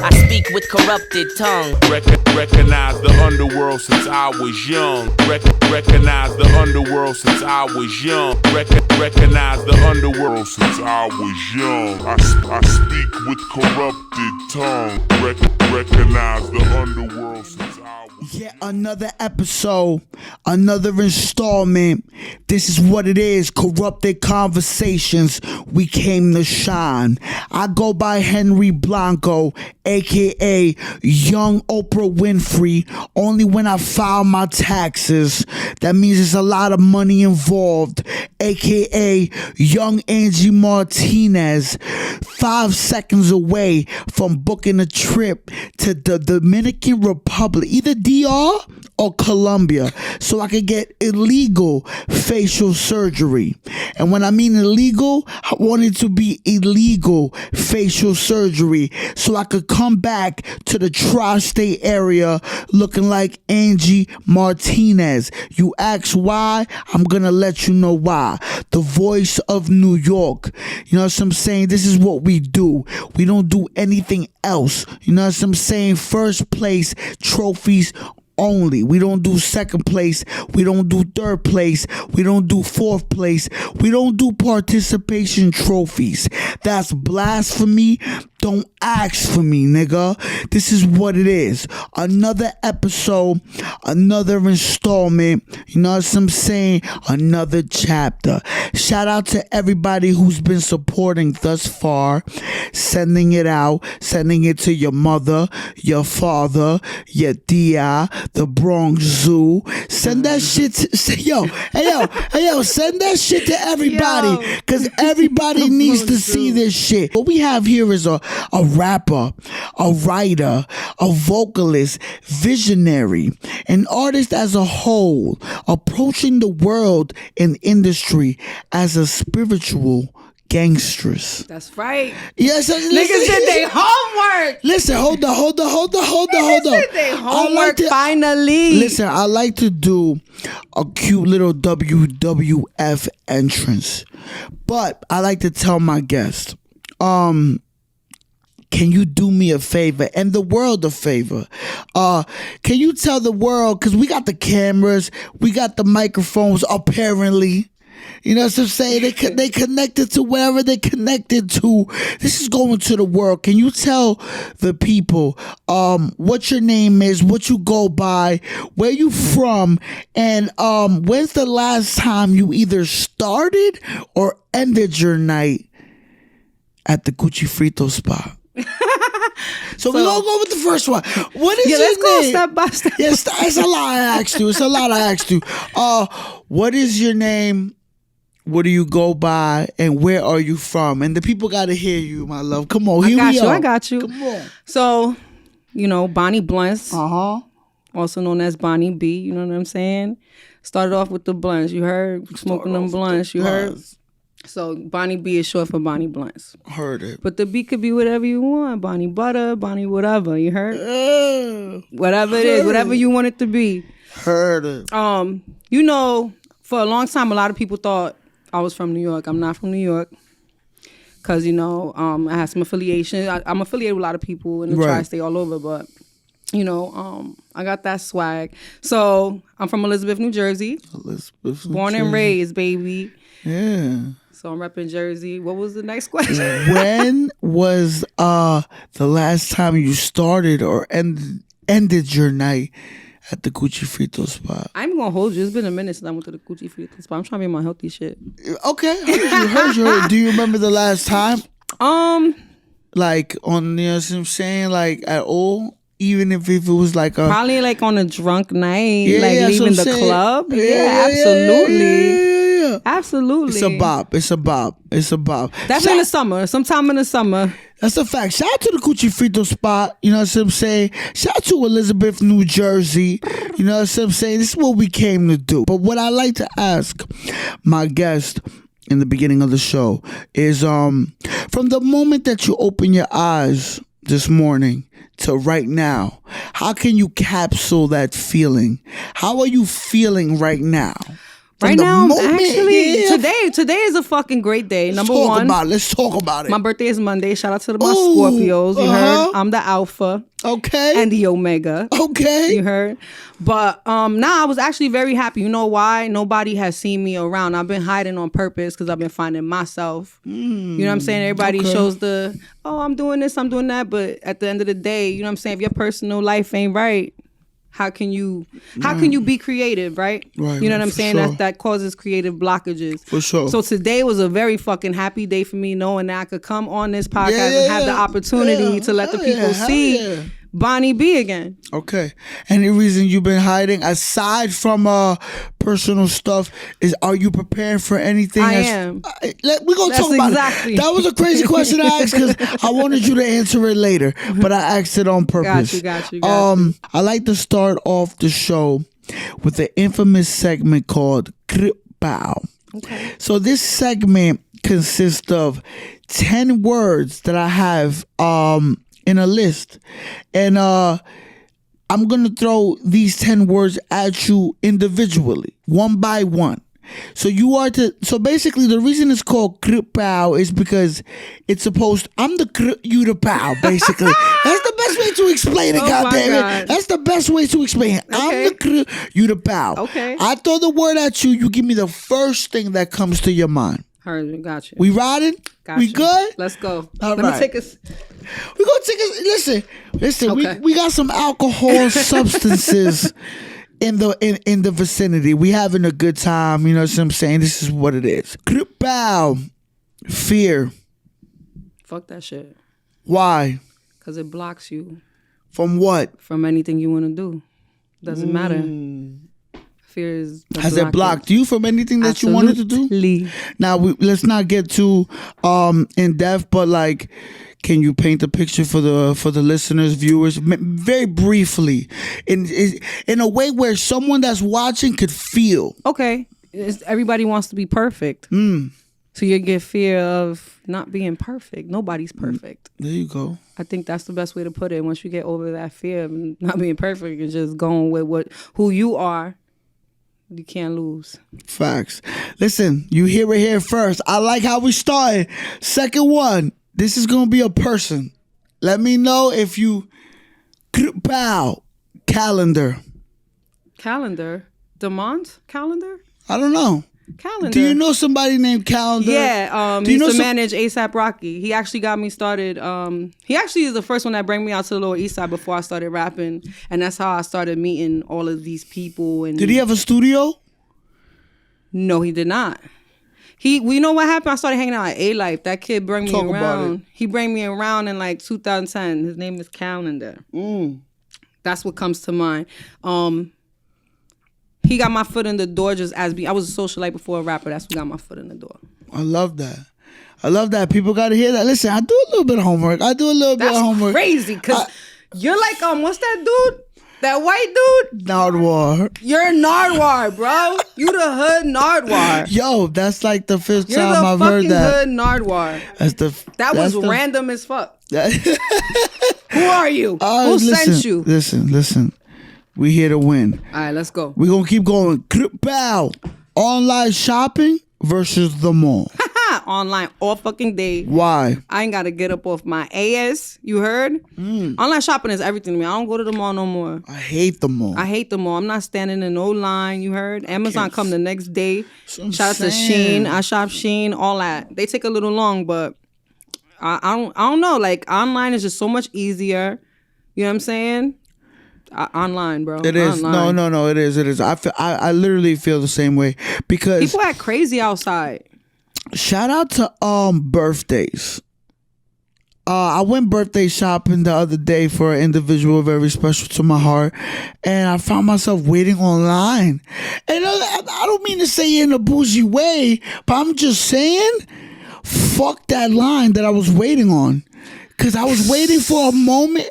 I speak with corrupted tongue. Recognize the underworld since I was young. Recognize the underworld since I was young. Recognize the underworld since I was young. I speak with corrupted tongue. Recognize the underworld since I was young. Yeah, another episode, another installment. This is what it is, Corrupted Conversations. We came to shine. I go by Henry Blanco, aka Young Oprah Winfrey. Only when I file my taxes. That means there's a lot of money involved. Aka Young Angie Martinez. 5 seconds away from booking a trip to the Dominican Republic, either DR or Colombia, so I could get illegal facial surgery. And when I mean illegal, I want it to be illegal facial surgery so I could come back to the tri-state area looking like Angie Martinez. You ask why? I'm gonna let you know why. The voice of New York. You know what I'm saying? This is what we do. We don't do anything else. You know what I'm saying? First place trophies only. We don't do second place. We don't do third place. We don't do fourth place. We don't do participation trophies. That's blasphemy. Don't ask for me, nigga. This is what it is. Another episode, another installment. You know what I'm saying? Another chapter. Shout out to everybody who's been supporting thus far. Sending it out. Sending it to your mother, your father, your dia, the Bronx Zoo. Send that shit to, hey yo, send that shit to everybody. Cause everybody needs to see this shit. What we have here is a rapper, a writer, a vocalist, visionary, an artist as a whole, approaching the world and industry as a spiritual gangstress. That's right. Yes, niggas did their homework. Listen, hold on. Did their homework finally. Listen, I like to do a cute little WWF entrance, but I like to tell my guests, can you do me a favor and the world a favor? Can you tell the world, because we got the cameras, we got the microphones, apparently. You know what I'm saying? They connected to wherever they connected to. This is going to the world. Can you tell the people what your name is, what you go by, where you from, and when's the last time you either started or ended your night at the Cuchi Frito spot? So we're going to go with the first one. What is your let's name? go step by step. Yes, it's a lot I asked you. What is your name? What do you go by? And where are you from? And the people got to hear you, my love. Come on, here we are. I got you. Come on. So, Bonnie Blunts. Uh-huh. Also known as Bonnie B. You know what I'm saying? Started off with the blunts. You heard? Smoking them blunts. You heard? So Bonnie B is short for Bonnie Blunts. Heard it. But the B could be whatever you want. Bonnie Butter, Bonnie whatever. You heard? Whatever it is, whatever you want it to be. Heard it. For a long time, a lot of people thought I was from New York. I'm not from New York. Because, I had some affiliation. I'm affiliated with a lot of people in the tri-state all over. But, I got that swag. So I'm from Elizabeth, New Jersey. Born and raised, baby. Yeah. So I'm repping Jersey. What was the next question? When was the last time you started or ended your night at the Cuchi Frito spot? I'm going to hold you. It's been a minute since I went to the Cuchi Frito spot. I'm trying to be on my healthy shit. Okay. Heard you. Do you remember the last time? Like on, you know what I'm saying? Like at all? Even if it was like a... Probably like on a drunk night. Yeah, leaving the club. Yeah, absolutely. Yeah. Absolutely. It's a bop. That's in the summer. Sometime in the summer. That's a fact. Shout out to the Cuchi Frito spot. You know what I'm saying? Shout out to Elizabeth, New Jersey. You know what I'm saying? This is what we came to do. But what I like to ask my guest in the beginning of the show is from the moment that you open your eyes this morning to right now, how can you capsule that feeling? How are you feeling right now? Right now, moment, actually, yeah. today is a fucking great day. Number one, Let's talk about it. my birthday is Monday. Shout out to my Ooh, Scorpios. You heard? I'm the Alpha. Okay. And the Omega. Okay. You heard? But I was actually very happy. You know why? Nobody has seen me around. I've been hiding on purpose because I've been finding myself. You know what I'm saying? Everybody shows I'm doing this, I'm doing that. But at the end of the day, you know what I'm saying? If your personal life ain't right, how can you be creative, right? Right. You know what I'm saying? Sure. That causes creative blockages. For sure. So today was a very fucking happy day for me, knowing that I could come on this podcast and have the opportunity to let the people see Bonnie B again. Okay. Any reason you've been hiding aside from personal stuff are you preparing for anything? I am. We're going to talk about it. That was a crazy question to ask because I wanted you to answer it later, but I asked it on purpose. Got you. I like to start off the show with the infamous segment called Bow. Okay. So this segment consists of 10 words that I have in a list, and I'm gonna throw these 10 words at you individually, one by one. So so basically the reason it's called Pow is because it's supposed I'm the you the pow, basically. That's the best way to explain it, goddammit. That's the best way to explain it. Okay. I'm the you the pow. Okay. I throw the word at you, you give me the first thing that comes to your mind. Heard, got you. We riding? We good? Let's go. All Let me take us. We're gonna take a listen. Okay. We got some alcohol substances in the vicinity. We having a good time. You know what I'm saying? This is what it is. Bow. Fear. Fuck that shit. Why? Because it blocks you. From what? From anything you want to do. Doesn't matter. Fear is. Has it blocked you from anything that you wanted to do? Now let's not get too in depth, but like, can you paint a picture for the listeners, viewers, very briefly, in a way where someone that's watching could feel? Okay, everybody wants to be perfect, so you get fear of not being perfect. Nobody's perfect. There you go. I think that's the best way to put it. Once you get over that fear of not being perfect and just going with who you are, you can't lose. Facts. Listen, you hear it here first. I like how we started. Second one. This is going to be a person. Let me know if you pow calendar. Calendar? Demont calendar? I don't know. Calendar. Do you know somebody named Calendar? Yeah, he used to manage ASAP Rocky. He actually got me started. He actually is the first one that brought me out to the Lower East Side before I started rapping, and that's how I started meeting all of these people. And did he have a studio? No, he did not. You know what happened? I started hanging out at A-Life. That kid brought me around. He brought me around in like 2010. His name is Calendar. That's what comes to mind. He got my foot in the door just as I was a socialite before a rapper. That's what got my foot in the door. I love that. People got to hear that. Listen, I do a little bit of homework. That's crazy because you're like, what's that dude? That white dude? Nardwar. You're Nardwar, bro. You the hood Nardwar. Yo, that's like the fifth time I've heard that. You're the fucking hood Nardwar. That was random as fuck. Who are you? Who sent you? Listen. We here to win. All right, let's go. We're going to keep going. Pow. Online shopping versus the mall. Online all fucking day. Why? I ain't got to get up off my ass. You heard? Online shopping is everything to me. I don't go to the mall no more. I hate the mall. I'm not standing in no line. You heard? Amazon come the next day. Shout out to saying. Shein. I shop Shein. All that. They take a little long, but I don't know. Like online is just so much easier. You know what I'm saying? Online, bro. It is. Online. No. It is. I literally feel the same way because people act crazy outside. Shout out to birthdays. I went birthday shopping the other day for an individual very special to my heart, and I found myself waiting online. And I don't mean to say it in a bougie way, but I'm just saying, fuck that line that I was waiting on. Because I was waiting for a moment.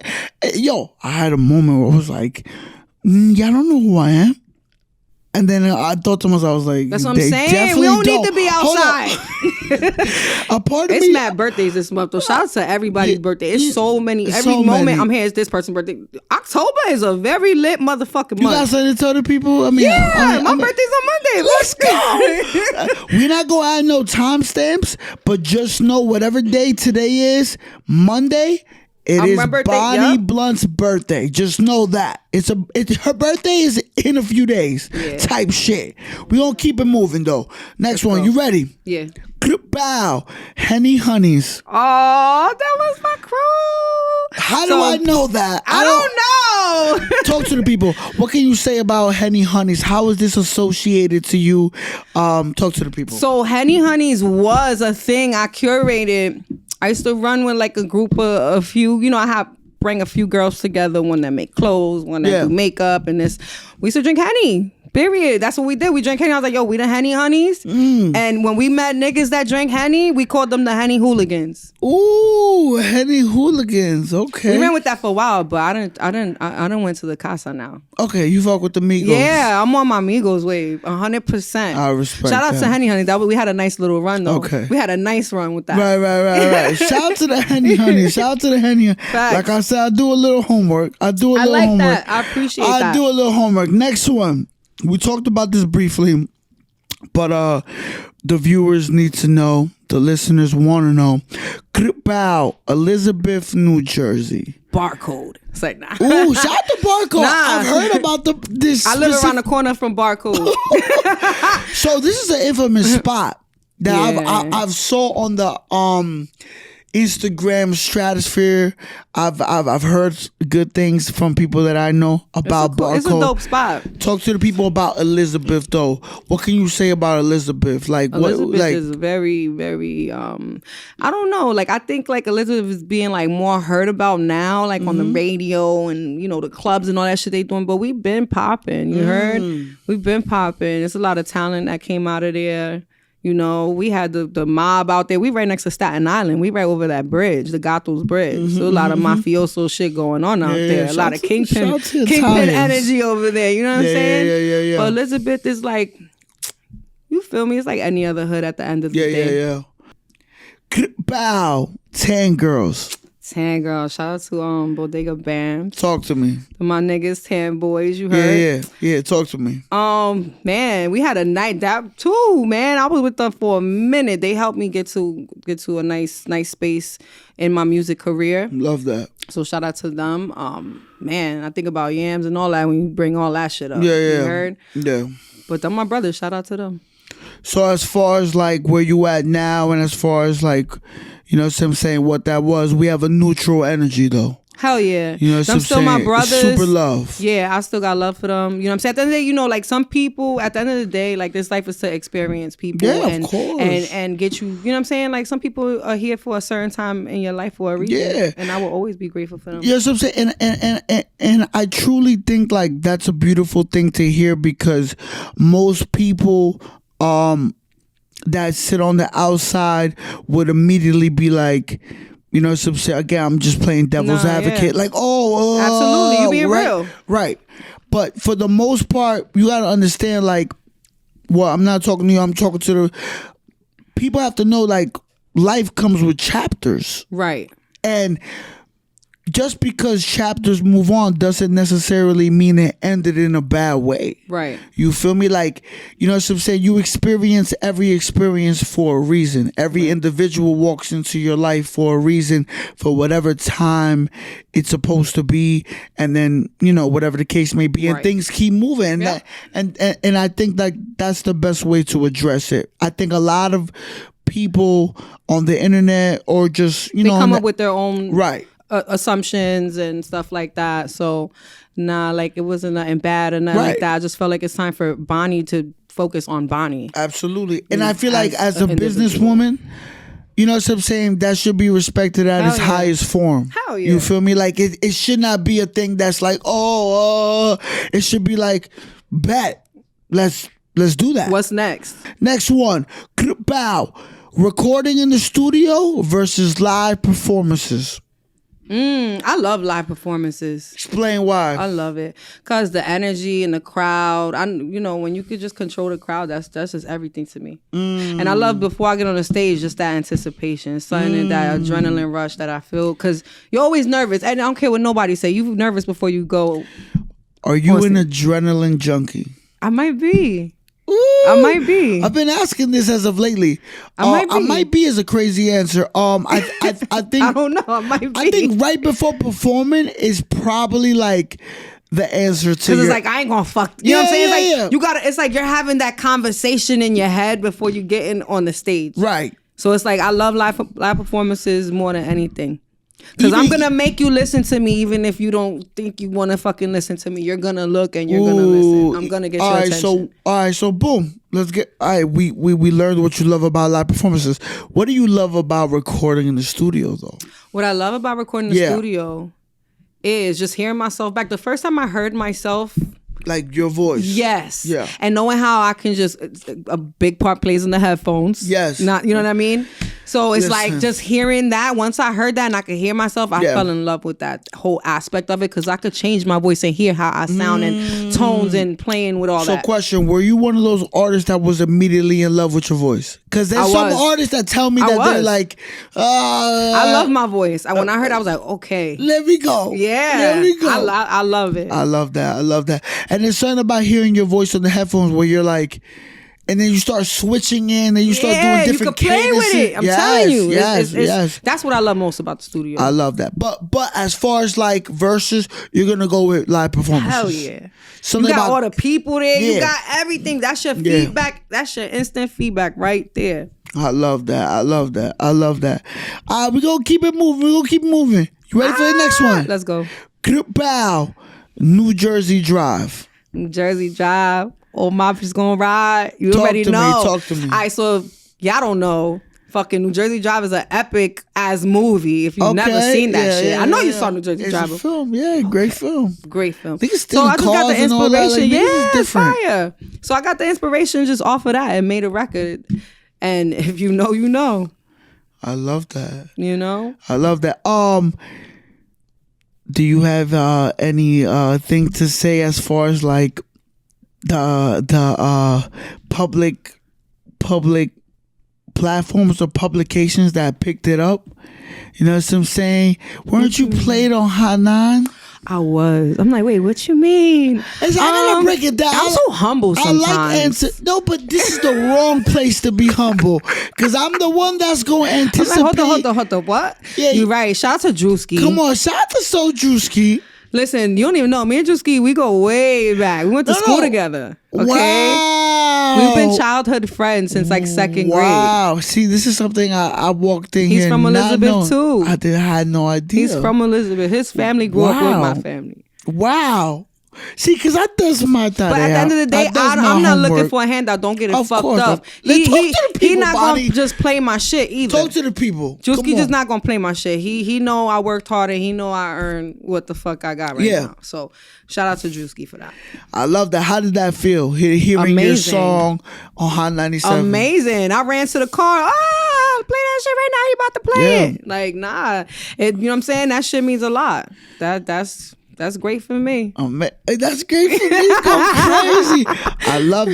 Yo, I had a moment where I was like, y'all don't know who I am. And then I thought to myself, I was like, that's what I'm saying. We don't need to be outside. A part of it's me, mad birthdays this month though. Shout out to everybody's birthday. It's so many. Every so moment many. I'm here, it's this person's birthday. October is a very lit motherfucking month. You got something to tell the people? I mean, yeah, my birthday's on Monday. Let's go. We're not gonna add no timestamps, but just know whatever day today is, Monday. It is Bonnie Blunt's birthday. Just know that her birthday is in a few days. Yeah. Type shit. We gonna keep it moving though. Next one, you ready? Yeah. Bow, Henny Honeys. Oh, that was my crew. How do I know that? I don't know. Talk to the people. What can you say about Henny Honeys? How is this associated to you? Talk to the people. So Henny Honeys was a thing I curated. I used to run with like a group of a few, you know, bring a few girls together, one that make clothes, one that do makeup, and this. We used to drink Henny. Period. That's what we did. We drank Henny. I was like, yo, we the Henny Honeys. And when we met niggas that drank Henny, we called them the Henny Hooligans. Ooh, Henny Hooligans. Okay. We ran with that for a while, but I didn't went to the casa now. Okay, you fuck with the Migos. Yeah, I'm on my Migos wave, 100%. I respect Shout out that. to Henny Honey. We had a nice little run though. Okay. We had a nice run with that. Right. Shout out to the Henny Honey. Shout out to the Henny. Like I said, I do a little homework. I like that. I appreciate that. I do a little homework. Next one. We talked about this briefly, but the viewers need to know, the listeners want to know. Bow, Elizabeth, New Jersey. Barcode. It's like, nah. Ooh, shout out to Barcode. Nah. I've heard about this. I live around the corner from Barcode. So this is an infamous spot that I've saw on the Instagram stratosphere. I've heard good things from people that I know about Barcode. It's a dope spot. Talk to the people about Elizabeth though. What can you say about Elizabeth? Like Elizabeth is very, very I don't know. Like I think like Elizabeth is being like more heard about now, like on the radio and you know the clubs and all that shit they doing. But we've been popping. You heard? We've been popping. There's a lot of talent that came out of there. You know, we had the mob out there. We right next to Staten Island. We right over that bridge, the Gatos Bridge. So a lot of mafioso shit going on out there. A lot of kingpin energy over there. You know what I'm saying? Yeah. But Elizabeth is like, you feel me? It's like any other hood at the end of the day. Bow, 10 girls. 10 girls. Shout out to Bodega Bam. Talk to me. My niggas, 10 boys. You heard? Yeah. Talk to me. Man, we had a night that too. Man, I was with them for a minute. They helped me get to a nice space in my music career. Love that. So shout out to them. Man, I think about yams and all that when you bring all that shit up. Yeah. You heard? Yeah. But them my brothers. Shout out to them. So as far as like where you at now, and as far as like, you know what I'm saying, what that was, we have a neutral energy though. Hell yeah. You know what I'm still saying? my brothers. Super love. Yeah, I still got love for them. You know what I'm saying? At the end of the day, you know, like some people, at the end of the day, like this life is to experience people. Yeah, and, of course. And get you know what I'm saying? Like some people are here for a certain time in your life for a reason. Yeah. And I will always be grateful for them. Yeah, so I'm saying, and I truly think like that's a beautiful thing to hear, because most people that sit on the outside would immediately be like, you know, again, I'm just playing devil's advocate. Like, absolutely, you being real. Right. But for the most part, you got to understand, like, well, I'm not talking to you, I'm talking to the people. Have to know, like, life comes with chapters. Right. And just because chapters move on doesn't necessarily mean it ended in a bad way. Right. You feel me? Like, you know what I'm saying? You experience every experience for a reason. Every individual walks into your life for a reason, for whatever time it's supposed to be, and then, you know, whatever the case may be, and things keep moving. And and I think that that's the best way to address it. I think a lot of people on the internet, or just, you know, they come up with their own right assumptions and stuff like that. So like it wasn't nothing bad or nothing like that. I just felt like it's time for Bonnie to focus on Bonnie. Absolutely. And I feel like as a businesswoman, you know what I'm saying, that should be respected at its highest form. Hell yeah. You feel me? Like it should not be a thing that's like, it should be like, bet, let's do that. What's next? Next one. Bow. Recording in the studio versus live performances. I love live performances. Explain why. I love it because the energy and the crowd. When you could just control the crowd, that's just everything to me. And I love before I get on the stage, just that anticipation, something that adrenaline rush that I feel. Because you're always nervous, and I don't care what nobody say. You nervous before you go. Are you an adrenaline junkie? I might be. Ooh, I might be. I've been asking this as of lately. I might be is a crazy answer. I think I don't know. I might be. I think right before performing is probably like the answer to. Because it's like I ain't gonna fuck. You know what I'm saying? It's like you gotta. It's like you're having that conversation in your head before you get in on the stage. Right. So it's like I love live performances more than anything. Because I'm going to make you listen to me even if you don't think you want to fucking listen to me. You're going to look and you're going to listen. I'm going to get your attention. So boom. Let's get... All right, we learned what you love about live performances. What do you love about recording in the studio, though? What I love about recording in the studio is just hearing myself back. The first time I heard myself... Like your voice. Yes. Yeah. And knowing how I can just... A big part plays in the headphones. Yes. Not, you know what I mean? So it's like just hearing that. Once I heard that and I could hear myself, I fell in love with that whole aspect of it because I could change my voice and hear how I sound and tones and playing with all that. So question, were you one of those artists that was immediately in love with your voice? Because there's some artists that tell me that they're like, I love my voice. When I heard it, I was like, okay. Let me go. Yeah. Let me go. I love it. I love that. And there's something about hearing your voice on the headphones where you're like, and then you start switching in and you start doing different cadences. You can play with it. I'm telling you. Yes. That's what I love most about the studio. I love that. But as far as like verses, you're going to go with live performances. Hell yeah. Something you got all the people there. Yeah. You got everything. That's your feedback. That's your instant feedback right there. I love that. We're going to keep it moving. You ready for the next one? Let's go. Bow. New Jersey Drive. New Jersey Drive. Old Maffia's gonna ride. You Talk already to know. Talk to me. All right, so if y'all don't know, fucking New Jersey Drive is an epic ass movie. If you've never seen that shit, I know you saw New Jersey Drive. It's a film, great film. Great film. I think it's still so I just got the inspiration. Like, different. Fire. So I got the inspiration just off of that and made a record. And if you know, you know. I love that. You know. I love that. Do you have any thing to say as far as like the public platforms or publications that picked it up? You know what I'm saying? Weren't you played on Hot 9? I was. I'm like, wait, what you mean? I gotta break it down. I'm so humble sometimes. I like no, but this is the wrong place to be humble because I'm the one that's going to anticipate. Like, hold on. What? Yeah, you're right. Shout out to Drewski. Come on, shout out to So Drewski. Listen, you don't even know. Me and Drewski, we go way back. We went to school together. Okay? Wow. We've been childhood friends since like second grade. Wow. See, this is something I walked in here. He's from Elizabeth too. I had no idea. He's from Elizabeth. His family grew up with my family. Wow. See, because I does my thing. But at the end of the day, I'm not looking for a handout. Don't get it fucked up. He not going to just play my shit either. Talk to the people. Drewski just not going to play my shit. He know I worked hard and he know I earned what the fuck I got right now. So shout out to Drewski for that. I love that. How did that feel? Hearing your song on Hot 97. Amazing. I ran to the car. Play that shit right now. He about to play it. Like, nah. You know what I'm saying? That shit means a lot. That's great for me. That's great for me. It's going crazy. I love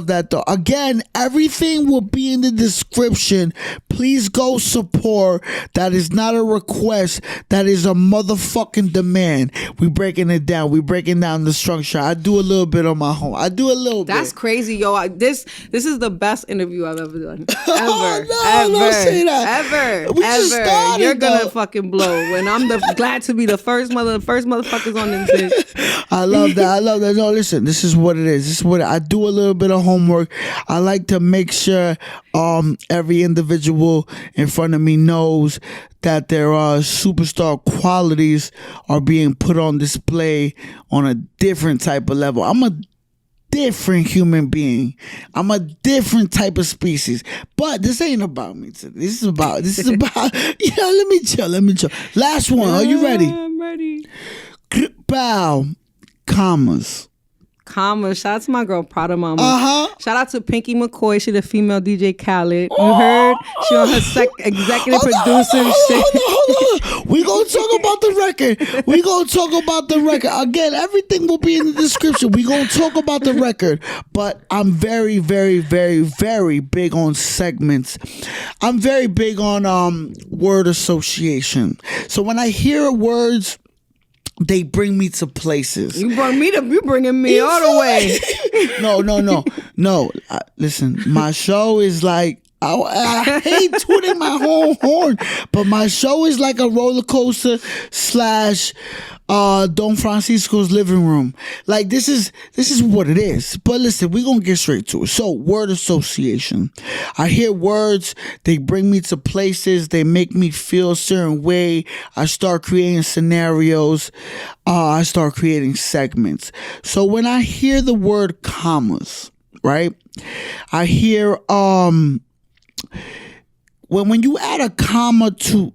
that though. Again, everything will be in the description. Please go support. That is not a request. That is a motherfucking demand. We breaking it down. We breaking down the structure. I do a little bit on my home. I do a little bit. That's crazy, yo. This is the best interview I've ever done. Ever. Don't say that. Ever. We just started, You're gonna fucking blow. When I'm glad to be the first motherfuckers on this bitch. I love that. No, listen, this is what it is. I do a little bit of homework. I like to make sure every individual in front of me knows that their superstar qualities are being put on display on a different type of level. I'm a different human being. I'm a different type of species. But this ain't about me today. This is about let me chill. Last one. Are you ready? I'm ready. Bow, commas. commas. Shout out to my girl Prada Mama. Shout out to Pinky McCoy. She the female DJ Khaled. You heard? She on her executive producer shit. Hold on. We gonna talk about the record. Again, everything will be in the description. We gonna talk about the record. But I'm very, very, very, very big on segments. I'm very big on word association. So when I hear words, they bring me to places. You bringing me all the way. No. Listen, my show is like, I hate tooting my whole horn, but my show is like a roller coaster / Don Francisco's living room. Like this is what it is. But listen, we're gonna get straight to it. So, word association. I hear words, they bring me to places, they make me feel a certain way. I start creating scenarios, I start creating segments. So when I hear the word commas, right? I hear when you add a comma to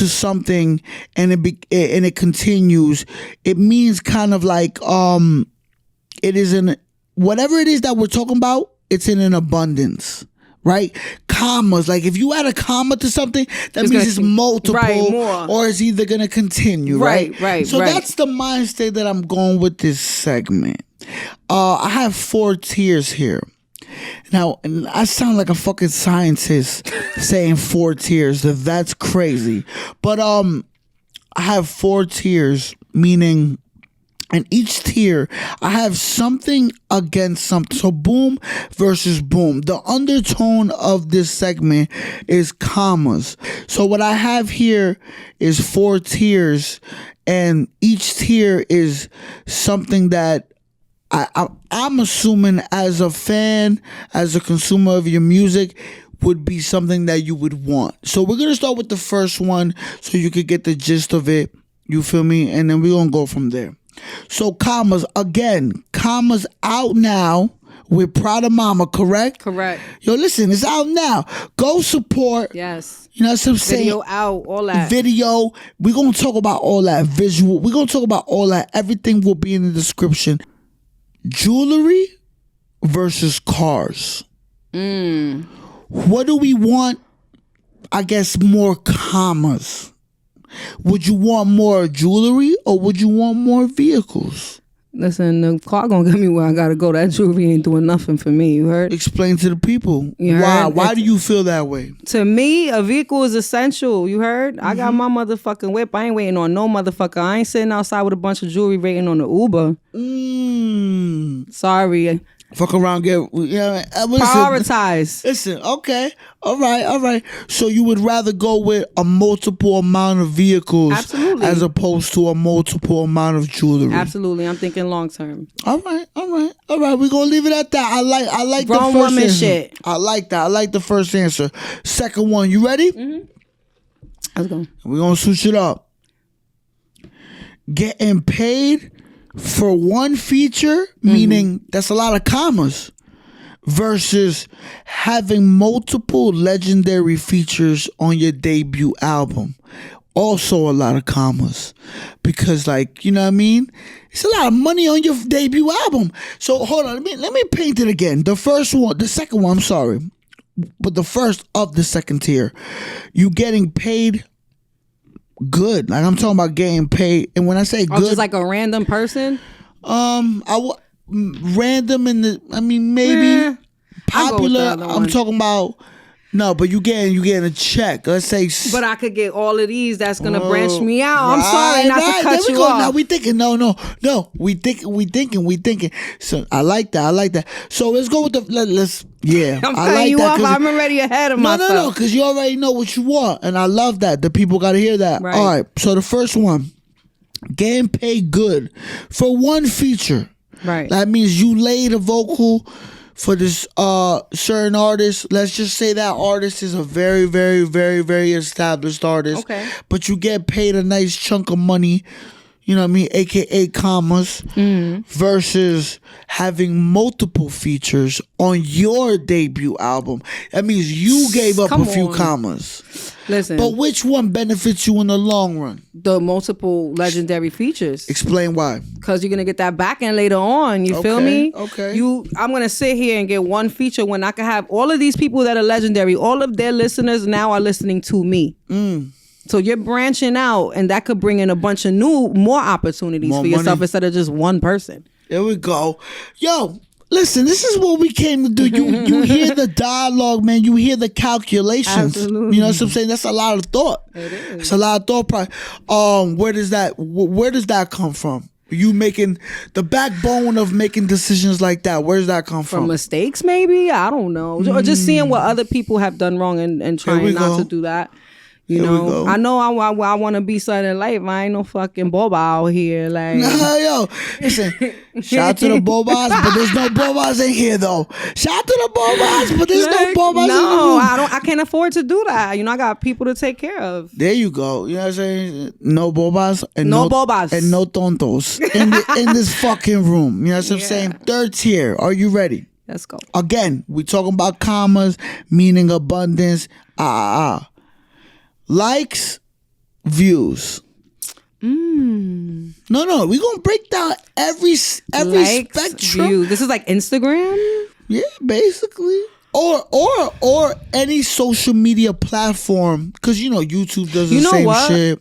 something and it continues, it means kind of like it is in whatever it is that we're talking about, it's in an abundance, right? Commas, like if you add a comma to something, that means it's multiple, right, more. Or it's either gonna continue, right? So that's the mind state that I'm going with this segment. I have 4 tiers here. Now, I sound like a fucking scientist saying 4 tiers. That's crazy. But I have 4 tiers, meaning in each tier, I have something against something. So boom versus boom. The undertone of this segment is commas. So what I have here is 4 tiers, and each tier is something that I'm assuming as a fan, as a consumer of your music, would be something that you would want. So we're going to start with the first one so you could get the gist of it. You feel me? And then we're going to go from there. So commas, again, commas out now with Prada Mama, correct? Correct. Yo, listen, it's out now. Go support. Yes. You know what I'm saying? Video out, all that. Video. We're going to talk about all that. Visual. We're going to talk about all that. Everything will be in the description. Jewelry versus cars. What do we want? I guess more commas. Would you want more jewelry or would you want more vehicles? Listen, the car gonna get me where I gotta go. That jewelry ain't doing nothing for me. You heard? Explain to the people. You why. Heard? Why do you feel that way? To me, a vehicle is essential. You heard? I got my motherfucking whip. I ain't waiting on no motherfucker. I ain't sitting outside with a bunch of jewelry waiting on the Uber. Sorry. Fuck around, get prioritize. Listen, okay, all right. So you would rather go with a multiple amount of vehicles, absolutely, as opposed to a multiple amount of jewelry. Absolutely, I'm thinking long term. All right. We're gonna leave it at that. I like grown the first woman answer. Shit. I like that. I like the first answer. Second one, you ready? Let's go. We're gonna switch it up. Getting paid for one feature, meaning that's a lot of commas, versus having multiple legendary features on your debut album. Also a lot of commas. Because, like, you know what I mean? It's a lot of money on your debut album. So hold on, let me paint it again. The second one, I'm sorry. But the first of the second tier. You getting paid good. Like, I'm talking about getting paid. And when I say good, just like a random person? Random in the, I mean, maybe popular. I'm talking about, no, but you getting a check. Let's say, but I could get all of these. That's gonna branch me out. I'm sorry not to cut you off. Now we thinking, no. We thinking. So I like that. So let's go with the let's. Yeah, I'm cutting you off. I'm already ahead of myself. No, because you already know what you want, and I love that. The people got to hear that. Right. All right. So the first one, getting paid good for one feature. Right. That means you laid a vocal for this certain artist. Let's just say that artist is a very, very, very, very established artist. Okay. But you get paid a nice chunk of money you know what I mean, aka commas, versus having multiple features on your debut album. That means you gave up a few commas. Listen. But which one benefits you in the long run? The multiple legendary features. Explain why. Because you're going to get that back end later on. You feel me? Okay. I'm going to sit here and get one feature when I can have all of these people that are legendary. All of their listeners now are listening to me. So you're branching out, and that could bring in a bunch of more opportunities for yourself instead of just one person. There we go. Yo, listen, this is what we came to do. You hear the dialogue, man. You hear the calculations. Absolutely. You know what I'm saying? That's a lot of thought. It is. It's a lot of thought. Where does that come from? You making the backbone of making decisions like that. Where does that come from? From mistakes, maybe? I don't know. Or just seeing what other people have done wrong and trying not to do that. You know, I know I want to be something in life. I ain't no fucking boba out here. Like, nah, yo, listen, shout out to the bobas, but there's no bobas in here though. Shout out to the bobas, but there's no bobas in here. No, I can't afford to do that. You know, I got people to take care of. There you go. You know what I'm saying? No bobas and no bobas and no tontos in this fucking room. You know what I'm saying? Third tier. Are you ready? Let's go. Again, we talking about commas, meaning abundance. Likes, views. No, we gonna break down every Likes, spectrum. views. This is like Instagram. Yeah, basically. Or any social media platform, because you know YouTube does the same shit.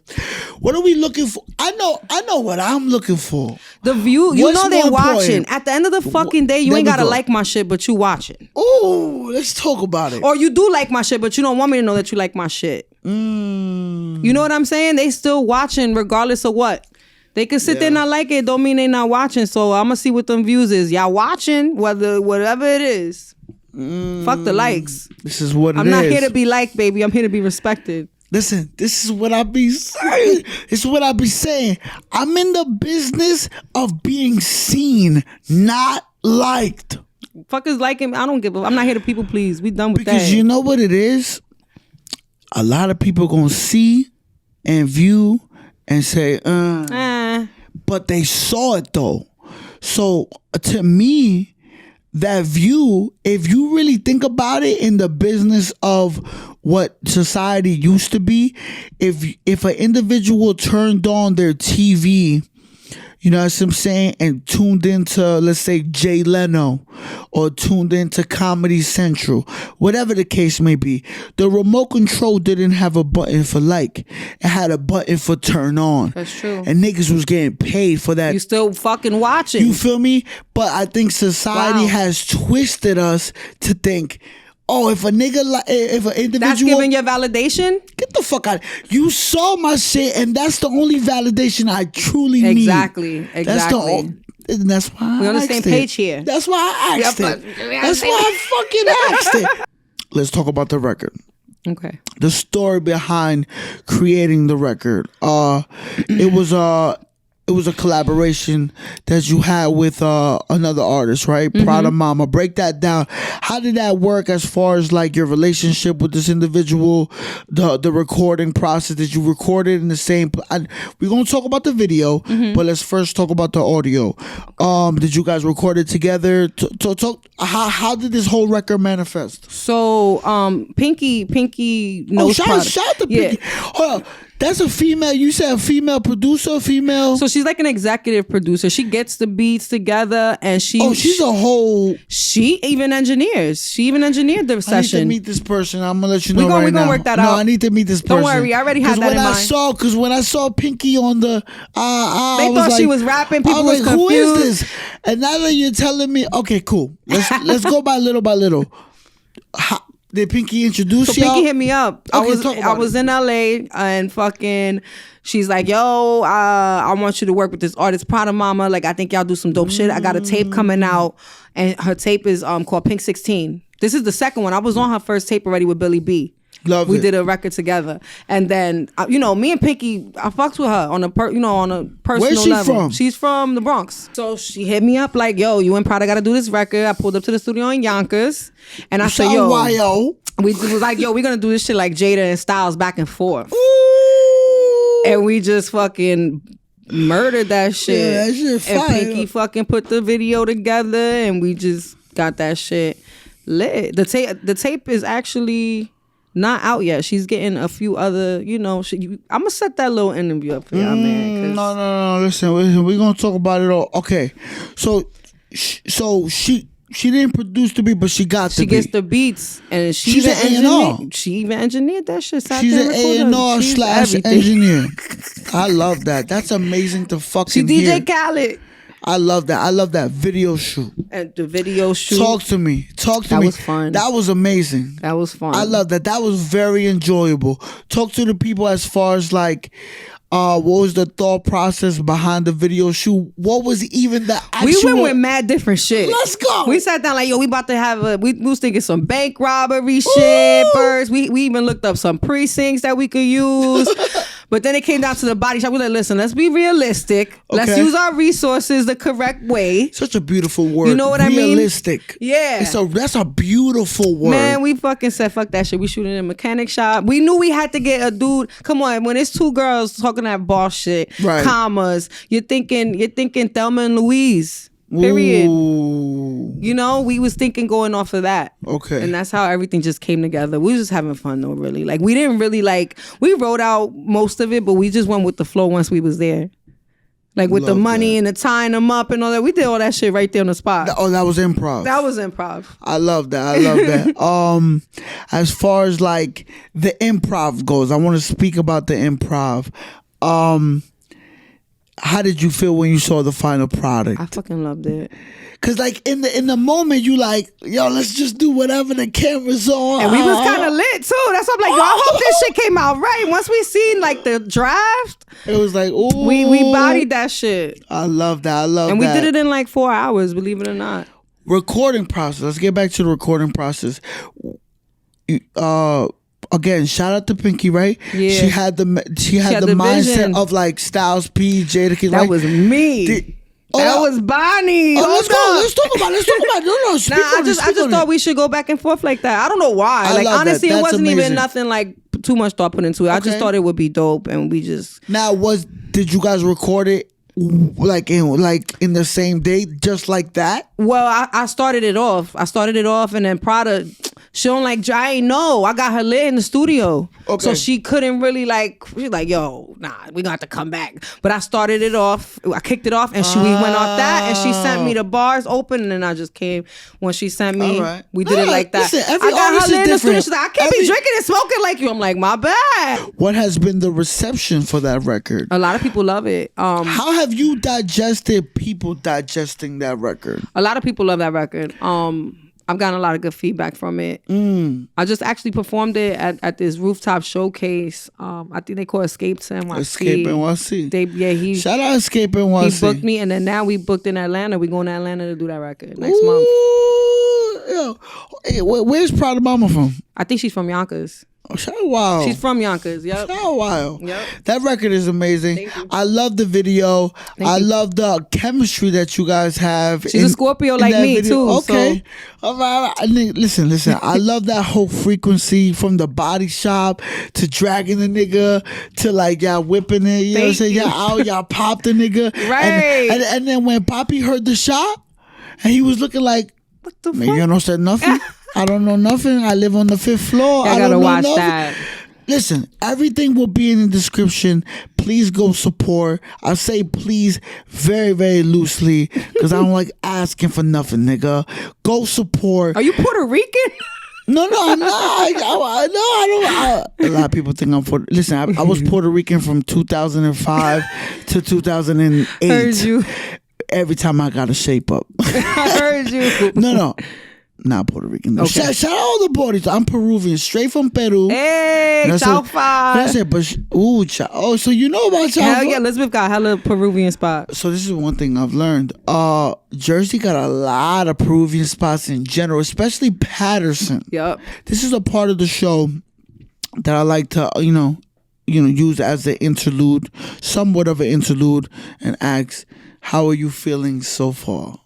What are we looking for? I know what I'm looking for. The view, you know they watching. At the end of the fucking day, you ain't gotta like my shit, but you watching. Oh, let's talk about it. Or you do like my shit, but you don't want me to know that you like my shit. You know what I'm saying? They still watching regardless of what. They could sit there and not like it, don't mean they not watching. So I'm gonna see what them views is. Y'all watching, whatever it is. Fuck the likes. This is what I'm not here to be liked, baby. I'm here to be respected. Listen, this is what I be saying. This is what I be saying. I'm in the business of being seen, not liked. Fuckers liking, I don't give a. I'm not here to people please. We done with that. Because you know what it is? A lot of people gonna see and view and say, but they saw it though. So to me, that view, if you really think about it in the business of what society used to be, if an individual turned on their TV, you know what I'm saying, and tuned into, let's say, Jay Leno, or tuned into Comedy Central, whatever the case may be, the remote control didn't have a button for like. It had a button for turn on. That's true. And niggas was getting paid for that. You still fucking watching. You feel me? But I think society has twisted us to think, oh, if an individual, that's giving your validation. Get the fuck out! You saw my shit, and that's the only validation I truly need. Exactly. That's why we're on the same page here. That's why I asked it. That's why I fucking asked it. Let's talk about the record. Okay. The story behind creating the record. It was a collaboration that you had with another artist, right? Prada Mama. Break that down. How did that work as far as like your relationship with this individual, the recording process? Did you record it in the same? We're gonna talk about the video, but let's first talk about the audio. Did you guys record it together? How did this whole record manifest? So, Pinky knows. Shout out to Pinky. Hold on. That's a female. You said a female producer, female. So she's like an executive producer. She gets the beats together, and she's a whole. She even engineers. She even enginered the session. I need to meet this person. I'm gonna let you know right now. We're gonna work that out. No, I need to meet this person. Don't worry, I already had that in mind. Because when I saw Pinky on the, they thought she was rapping. People was confused. Who is this? And now that you're telling me, okay, cool. Let's go by little. Did Pinky introduce y'all? Pinky hit me up. Okay, I was in LA and fucking she's like, yo, I want you to work with this artist, Prada Mama. Like, I think y'all do some dope shit. I got a tape coming out, and her tape is called Pink 16. This is the second one. I was on her first tape already with Billy B. We did a record together, and then me and Pinky, I fucked with her on a personal Where's she level. From? She's from the Bronx, so she hit me up like, "Yo, you and Prada got to do this record." I pulled up to the studio in Yonkers, and I said, "Yo, we was like, yo, we're gonna do this shit like Jada and Styles back and forth." Ooh. And we just fucking murdered that shit. Yeah, that shit fire. And Pinky fucking put the video together, and we just got that shit lit. The tape is actually not out yet. She's getting a few other, you know. I'm gonna set that little interview up for y'all, man. No. Listen, we're gonna talk about it all. Okay, so she didn't produce the beat, but she got the beat. She gets the beats, and she's an A&R. She even engineered that shit. She's an A&R slash engineer. I love that. That's amazing to fucking hear. She DJ Khaled. I love that. I love that video shoot. And the video shoot. Talk to me. That was fun. That was amazing. That was fun. I love that. That was very enjoyable. Talk to the people as far as like, what was the thought process behind the video shoot? What was even the actual... We went with mad different shit. Let's go. We sat down like, yo, we about to have we was thinking some bank robbery shit first. We even looked up some precincts that we could use. But then it came down to the body shop. We were like, listen, let's be realistic. Okay. Let's use our resources the correct way. Such a beautiful word. You know what I mean? Realistic. Yeah. That's a beautiful word. Man, we fucking said, fuck that shit. We shooting in a mechanic shop. We knew we had to get a dude. Come on, when it's two girls talking that boss shit, right. Commas, you're thinking Thelma and Louise. Period. Ooh. You know, we was thinking going off of that. Okay. And that's how everything just came together. We was just having fun though, really. Like we didn't really we wrote out most of it, but we just went with the flow once we was there. Like with the money and the tying them up and all that. We did all that shit right there on the spot. That was improv. That was improv. I love that. As far as like the improv goes, I want to speak about the improv. How did you feel when you saw the final product? I fucking loved it. Cause like in the moment you like, yo, let's just do whatever the camera's on. And we was kind of lit too. That's why I'm like, yo, I hope this shit came out right. Once we seen like the draft, it was like, ooh. We bodied that shit. I love that. And we did it in like 4 hours, believe it or not. Recording process. Let's get back to the recording process. Again, shout out to Pinky, right? Yeah. She had the mindset vision of like Styles P, Jada. That was me. That was Bonnie. Let's go. Let's talk about it. No. I just thought we should go back and forth like that. I don't know why. Like honestly, it wasn't even nothing like too much thought put into it. Okay. I just thought it would be dope, and we just. Now, did you guys record it? Like in the same day, just like that? Well, I started it off. And then Prada, she don't like, I ain't know. I got her lit in the studio. Okay. So she couldn't really she's like, yo, nah, we gonna have to come back. But I started it off. I kicked it off and we went off that and she sent me the bars open and then I just came. When she sent me, we did it like that. Listen, I got her lit in the studio. She's like, I can't be drinking and smoking like you. I'm like, my bad. What has been the reception for that record? A lot of people love it. How have you digested people digesting that record? A lot of people love that record. I've gotten a lot of good feedback from it. I just actually performed it at this rooftop showcase. I think they call Escape to NYC. Escape NYC. Shout out Escape NYC. He booked me, and then now we booked in Atlanta. We going to Atlanta to do that record next month. Yo. Hey, where's Prada Mama from? I think she's from Yonkers. Oh, shout out Wild. She's from Yonkers. Yep. Shout out Wild. Yep. That record is amazing. I love the video. I love the chemistry that you guys have. She's a Scorpio like me video. Too. Okay. So. All right. Listen. I love that whole frequency from the body shop to dragging the nigga to like y'all whipping it. You know what I'm saying? Y'all popped the nigga. Right. And then when Poppy heard the shot and he was looking like, what the man, fuck? you don't say nothing. I don't know nothing. I live on the 5th floor. I gotta watch that. Listen, everything will be in the description. Please go support. I say please very, very loosely because I don't like asking for nothing, nigga. Go support. Are you Puerto Rican? No, I'm not. I don't. A lot of people think I'm Puerto. Listen, I was Puerto Rican from 2005 to 2008. Heard you. Every time I got a shape up. I heard you. No. Not Puerto Rican. No. Okay. Shout out all the Puerto. I'm Peruvian, straight from Peru. Hey, chaufa. That's it. But so you know about chaufa? Hell yeah, Elizabeth got hella Peruvian spots. So this is one thing I've learned. Jersey got a lot of Peruvian spots in general, especially Patterson. Yep. This is a part of the show that I like to use as an interlude, somewhat of an interlude, and ask, how are you feeling so far?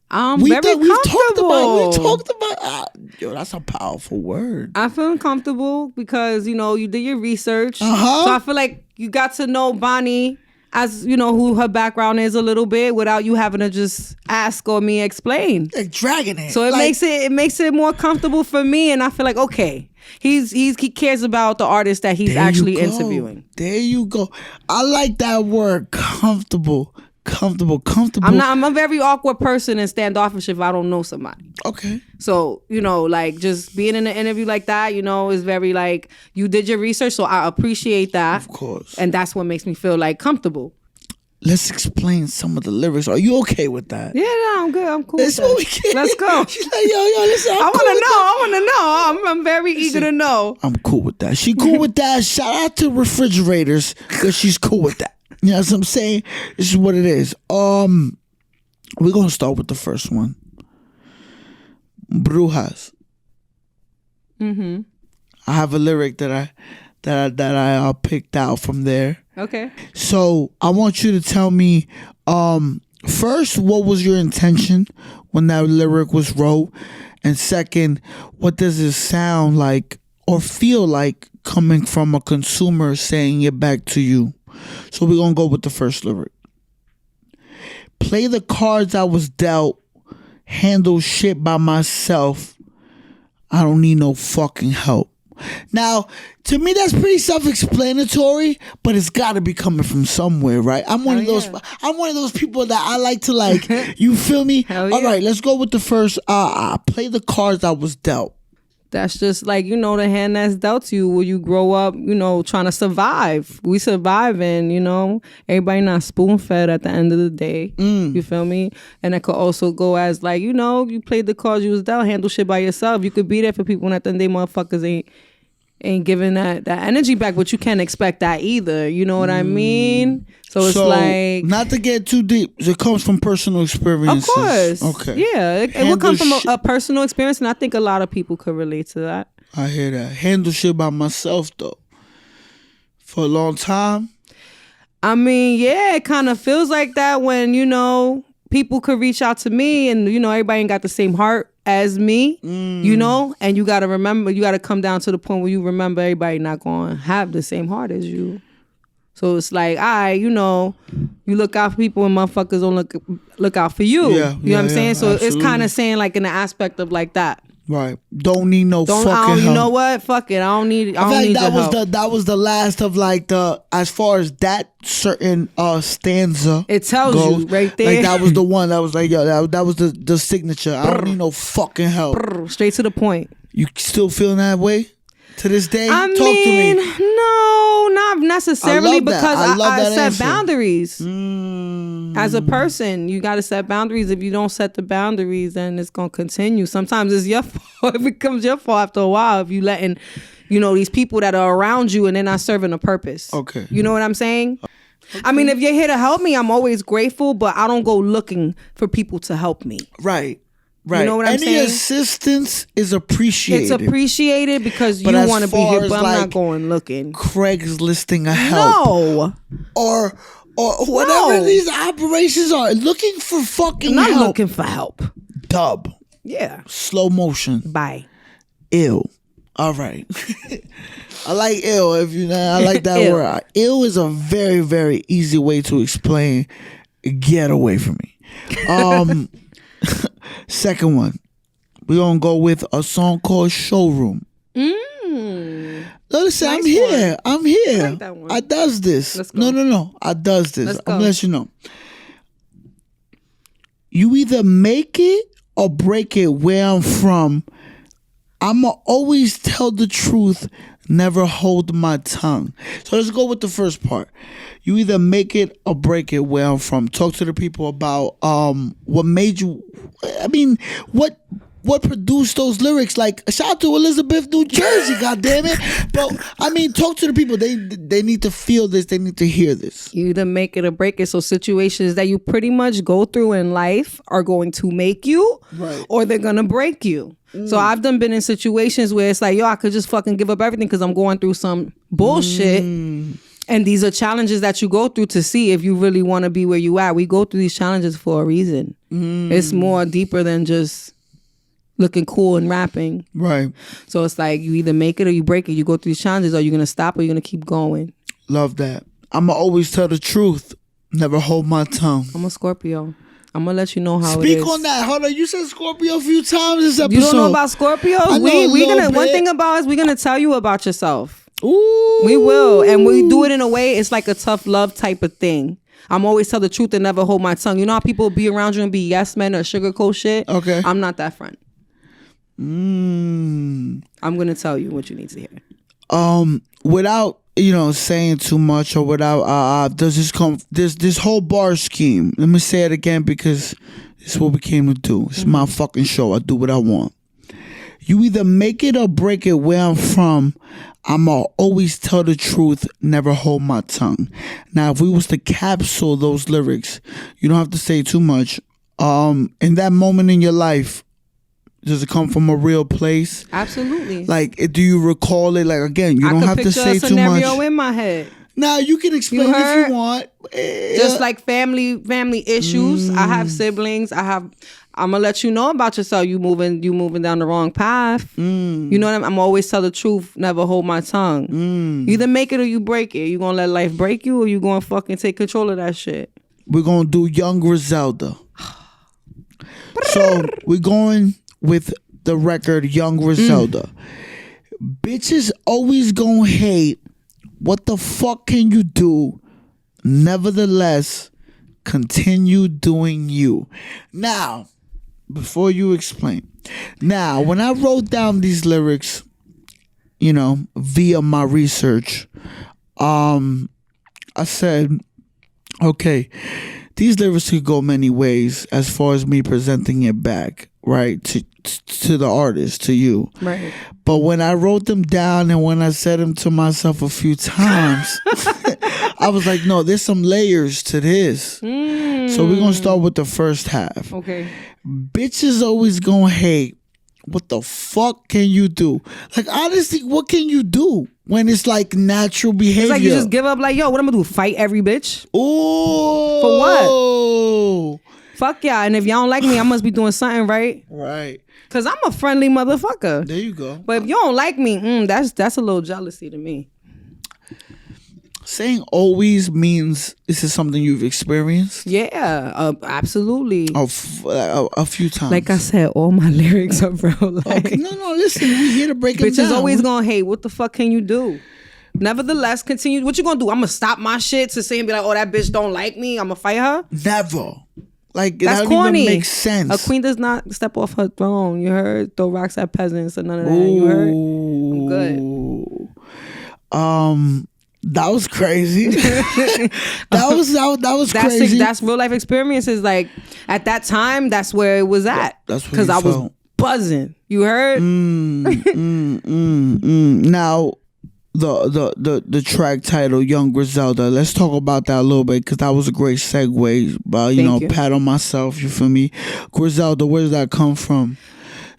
Very comfortable. We talked about yo, that's a powerful word. I feel comfortable because you did your research. So I feel like you got to know Bonnie as you know who her background is a little bit without you having to just ask or me explain. Like dragging it. So it makes it more comfortable for me, and I feel like okay, he cares about the artist that he's actually interviewing. There you go. I like that word, comfortable. I'm a very awkward person and standoffish if I don't know somebody. Okay. So, like just being in an interview like that, is very like you did your research. So I appreciate that. Of course. And that's what makes me feel like comfortable. Let's explain some of the lyrics. Are you okay with that? Yeah, no, I'm good. I'm cool. That's what we can. Let's go. She's like, yo, listen. I want to know. I'm very eager to know. I'm cool with that. She cool with that. Shout out to refrigerators because she's cool with that. You know what I'm saying? This is what it is. We're gonna start with the first one. BRUJAS. Mm-hmm. I have a lyric that I picked out from there. Okay. So I want you to tell me, first, what was your intention when that lyric was wrote, and second, what does it sound like or feel like coming from a consumer saying it back to you? So we're going to go with the first lyric. Play the cards I was dealt. Handle shit by myself. I don't need no fucking help. Now, to me, that's pretty self-explanatory, but it's got to be coming from somewhere, right? I'm one of those people that I like to like. You feel me? Hell yeah. All right, let's go with the first. Play the cards I was dealt. That's just like, the hand that's dealt to you when you grow up, trying to survive. We surviving, everybody not spoon fed at the end of the day. You feel me? And it could also go as like, you played the cards you was dealt, handle shit by yourself. You could be there for people and at the end of the day motherfuckers ain't giving that energy back, but you can't expect that either. You know what I mean? So it's like, not to get too deep, it comes from personal experiences. Of course. Okay. Yeah, it will come from a personal experience, and I think a lot of people could relate to that. I hear that. Handle shit by myself though. For a long time. I mean, yeah, it kind of feels like that when, people could reach out to me and, everybody ain't got the same heart as me, and you got to remember, you got to come down to the point where you remember everybody not going to have the same heart as you. So it's like, you look out for people and motherfuckers don't look out for you. Yeah, you know what I'm saying? So absolutely. it's kind of saying like in the aspect of like that. Right. Don't need no fucking help. You know what? Fuck it. I don't need your help. That was the last of like as far as that certain stanza. It tells goes, you right there. Like that was the one that was like, yo, that was the signature. I don't need no fucking help. Straight to the point. You still feeling that way to this day? Talk to me. No, not necessarily, because I set answer. Boundaries. As a person, you got to set boundaries. If you don't set the boundaries, then it's going to continue. Sometimes it's your fault. It becomes your fault after a while if you letting, these people that are around you and they're not serving a purpose. Okay. You know what I'm saying? Okay. I mean, if you're here to help me, I'm always grateful, but I don't go looking for people to help me. Right. Right. You know what I'm saying? Any assistance is appreciated. It's appreciated because you want to be here, but I'm not going looking. Craigslisting a help. No. Or whatever these operations are. Looking for fucking help. I'm not looking for help. Dub. Yeah. Slow motion. Bye. Ill. All right. I like ill. I like that word. Ill is a very, very easy way to explain get away from me. Second one, we're gonna go with a song called Showroom. Listen, nice I'm here. One. I'm here. I like that one. I does this. Let's go. No. I does this. Let's I'm gonna let you know. You either make it or break it where I'm from. I'ma always tell the truth, never hold my tongue. So let's go with the first part. You either make it or break it where I'm from. Talk to the people about what made you, what produced those lyrics. Like, shout out to Elizabeth, New Jersey, goddammit. But talk to the people. They need to feel this, they need to hear this. You either make it or break it. So situations that you pretty much go through in life are going to make you, right, or they're gonna break you. So I've been in situations where it's like, yo, I could just fucking give up everything because I'm going through some bullshit. And these are challenges that you go through to see if you really want to be where you are. We go through these challenges for a reason. It's more deeper than just looking cool and rapping. Right. So it's like you either make it or you break it. You go through these challenges. Are you going to stop or are you going to keep going? Love that. I'ma always tell the truth. Never hold my tongue. I'm a Scorpio. I'm gonna let you know how it is. Speak on that. Hold on. You said Scorpio a few times this episode. You don't know about Scorpios? One thing about us, we're gonna tell you about yourself. Ooh. We will, and we do it in a way. It's like a tough love type of thing. I'm always tell the truth and never hold my tongue. You know how people be around you and be yes men or sugarcoat shit? Okay. I'm not that friend. I'm gonna tell you what you need to hear. Without saying too much, or without does this come this whole bar scheme? Let me say it again because it's what we came to do. It's my fucking show. I do what I want. You either make it or break it. Where I'm from, I'ma always tell the truth, never hold my tongue. Now, if we was to capsule those lyrics, you don't have to say too much. In that moment in your life, does it come from a real place? Absolutely. Like, do you recall it? Like, again, you don't have to say too much. I could picture a scenario in my head. Now, you can explain if you want. Just like family issues. I have siblings. I'm gonna let you know about yourself. You moving down the wrong path. You know what I'm always tell the truth, never hold my tongue. You either make it or you break it. You gonna let life break you, or you gonna fucking take control of that shit? We're gonna do Young Griselda. So we're going with the record Young Griselda. Bitches always gonna hate. What the fuck can you do? Nevertheless, continue doing you. Now, before you explain. Now, when I wrote down these lyrics, via my research, I said, okay, these lyrics could go many ways as far as me presenting it back, right, to the artist, to you. Right. But when I wrote them down and when I said them to myself a few times, I was like, no, there's some layers to this. So we're going to start with the first half. Okay. Bitches always gonna hate. What the fuck can you do? Like, honestly, what can you do when it's like natural behavior? It's like you just give up like, yo, what I'm gonna do? Fight every bitch? Ooh. For what? Fuck yeah. And if y'all don't like me, I must be doing something right. Right. Cause I'm a friendly motherfucker. There you go. But if you don't like me, that's a little jealousy to me. Saying always means this is something you've experienced? Yeah, absolutely. A few times. Like I said, all my lyrics are real life. Okay, no, listen, we're here to break it down. Bitches always gonna hate. What the fuck can you do? Nevertheless, continue. What you gonna do? I'm gonna stop my shit to say and be like, oh, that bitch don't like me. I'm gonna fight her? Never. Like, that's that corny. Even makes sense. A queen does not step off her throne. You heard? Throw rocks at peasants or none of that. You heard? I'm good. That was crazy. that was crazy. That's real life experiences. Like, at that time, that's where it was at. That's because I was buzzing. You heard? Now, the track title Young Griselda. Let's talk about that a little bit because that was a great segue. But pat on myself. You feel me? Griselda. Where does that come from?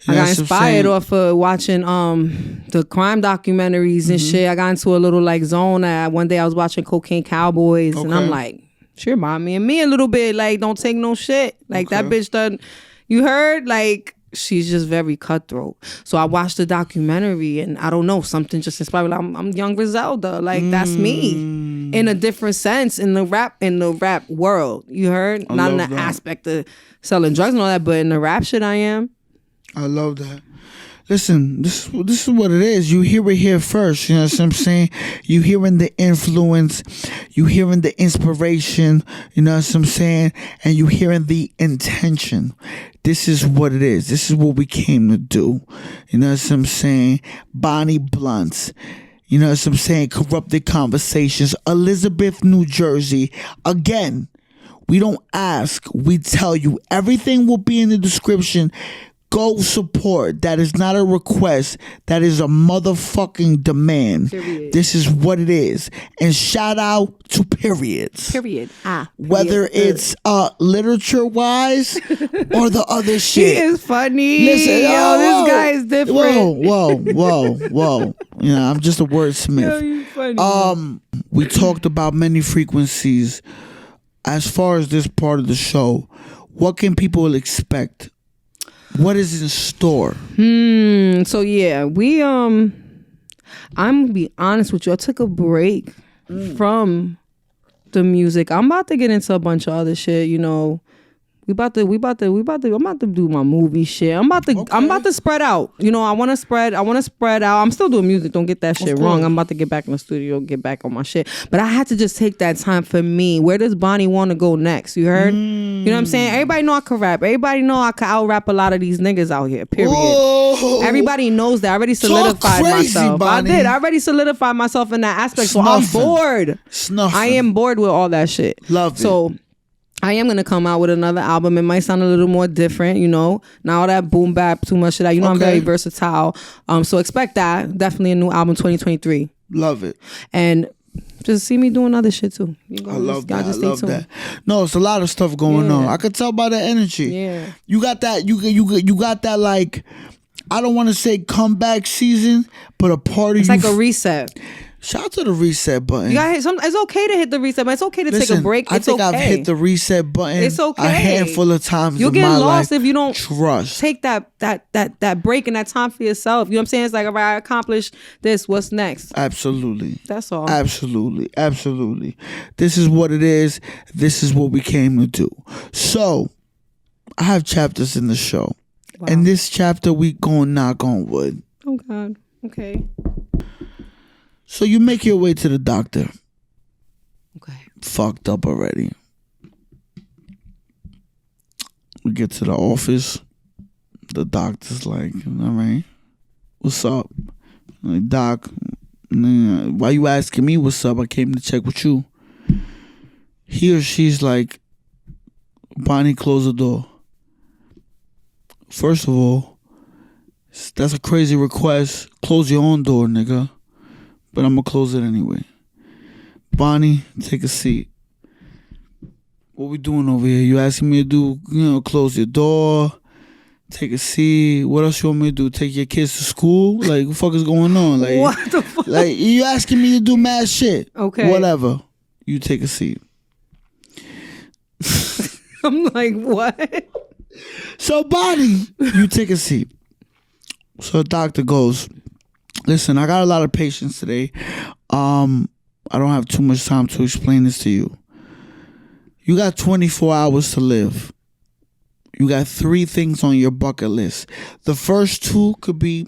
I got inspired off of watching the crime documentaries and shit. I got into a little like zone. One day I was watching Cocaine Cowboys and I'm like, she remind me of me a little bit. Like, don't take no shit. Like that bitch done. You heard? Like, she's just very cutthroat. So I watched the documentary and I don't know, something just inspired me. Like, I'm Young Griselda. Like, that's me in a different sense in the rap world. You heard? Not in the aspect of selling drugs and all that, but in the rap shit I am. I love that. Listen, this is what it is. You hear it here first. You know what I'm saying? You hearing the influence. You hearing the inspiration. You know what I'm saying? And you hearing the intention. This is what it is. This is what we came to do. You know what I'm saying? Bonnie Blunts. You know what I'm saying? Corrupted Conversations. Elizabeth, New Jersey. Again, we don't ask. We tell you. Everything will be in the description. Go support. That is not a request. That is a motherfucking demand. Period. This is what it is. And shout out to periods. Period. Whether it's literature wise or the other shit. He is funny. Listen, this guy is different. Whoa. You know, I'm just a wordsmith. Yo, you funny. We talked about many frequencies. As far as this part of the show, what can people expect? What is in store? So yeah, we I'm gonna be honest with you. I took a break from the music. I'm about to get into a bunch of other shit, you know. I'm about to do my movie shit. I'm about to spread out. You know, I want to spread out. I'm still doing music. Don't get that shit wrong. I'm about to get back in the studio, get back on my shit. But I had to just take that time for me. Where does Bonnie want to go next? You heard? You know what I'm saying? Everybody know I can rap. Everybody know I can out-rap a lot of these niggas out here, period. Whoa. Everybody knows that. I already solidified myself. Bonnie. I did. I already solidified myself in that aspect. So I'm bored. I am bored with all that shit. Love it. So I am gonna come out with another album. It might sound a little more different, you know. Not all that boom bap, too much of that. You know, I'm very versatile. So expect that. Definitely a new album 2023. Love it. And just see me doing other shit too. I love that. No, it's a lot of stuff going on. I could tell by the energy. Yeah. You got that. You got that. Like, I don't want to say comeback season, but a party. It's like a reset. Shout out to the reset button. You gotta it's okay to hit the reset, but it's okay to take a break. I think I've hit the reset button. It's okay. A handful of times. You'll get lost if you don't trust. Take that break and that time for yourself. You know what I'm saying? It's like, all right, I accomplished this. What's next? Absolutely. That's all. Absolutely. This is what it is. This is what we came to do. So, I have chapters in the show. Wow. And this chapter, we gonna knock on wood. Oh, God. Okay. So you make your way to the doctor. Okay. Fucked up already. We get to the office. The doctor's like, all right, what's up? I'm like, Doc, why you asking me what's up? I came to check with you. He or she's like, Bonnie, close the door. First of all, that's a crazy request. Close your own door, nigga. But I'm going to close it anyway. Bonnie, take a seat. What we doing over here? You asking me to do, close your door, take a seat. What else you want me to do? Take your kids to school? Like, what the fuck is going on? Like, what the fuck? Like, you asking me to do mad shit. Okay. Whatever. You take a seat. I'm like, what? So, Bonnie, you take a seat. So the doctor goes, listen, I got a lot of patients today. I don't have too much time to explain this to you. You got 24 hours to live. You got 3 things on your bucket list. The first 2 could be